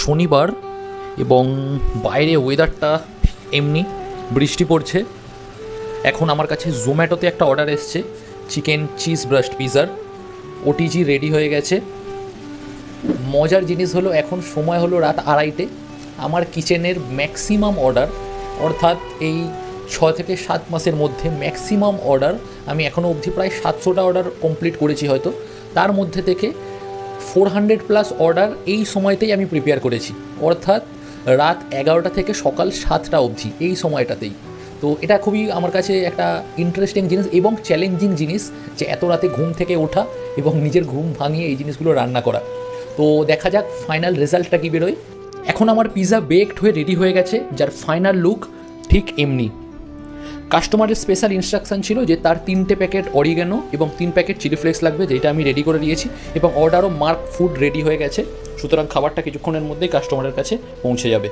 শনিবার এবং বাইরে ওয়েদারটা এমনি বৃষ্টি পড়ছে। এখন আমার কাছে জোম্যাটোতে একটা অর্ডার এসছে চিকেন চিজ ব্রাস্ট পিৎজার। ওটিজি রেডি হয়ে গেছে। মজার জিনিস হলো এখন সময় হলো রাত 2:30। আমার কিচেনের ম্যাক্সিমাম অর্ডার, অর্থাৎ এই 6 থেকে 7 মাসের মধ্যে ম্যাক্সিমাম অর্ডার আমি এখনও অবধি প্রায় 700টা অর্ডার কমপ্লিট করেছি হয়তো। তার মধ্যে থেকে 400+ অর্ডার এই সময়তেই আমি প্রিপেয়ার করেছি, অর্থাৎ রাত 11টা থেকে সকাল 7টা অবধি এই সময়টাতেই। তো এটা খুবই আমার কাছে একটা ইন্টারেস্টিং জিনিস এবং চ্যালেঞ্জিং জিনিস যে এত রাতে ঘুম থেকে ওঠা এবং নিজের ঘুম ভাঙিয়ে এই জিনিসগুলো রান্না করা। তো দেখা যাক ফাইনাল রেজাল্টটা কী বেরোয়। এখন আমার পিৎজা বেকড হয়ে রেডি হয়ে গেছে, যার ফাইনাল লুক ঠিক এমনি। কাস্টমারের স্পেশাল ইনস্ট্রাকশান ছিল যে তার 3টে প্যাকেট অরিগ্যানো এবং 3 প্যাকেট চিলি ফ্লেক্স লাগবে, যেটা আমি রেডি করে দিয়েছি এবং অর্ডারও মার্ক ফুড রেডি হয়ে গেছে। সুতরাং খাবারটা কিছুক্ষণের মধ্যেই কাস্টমারের কাছে পৌঁছে যাবে।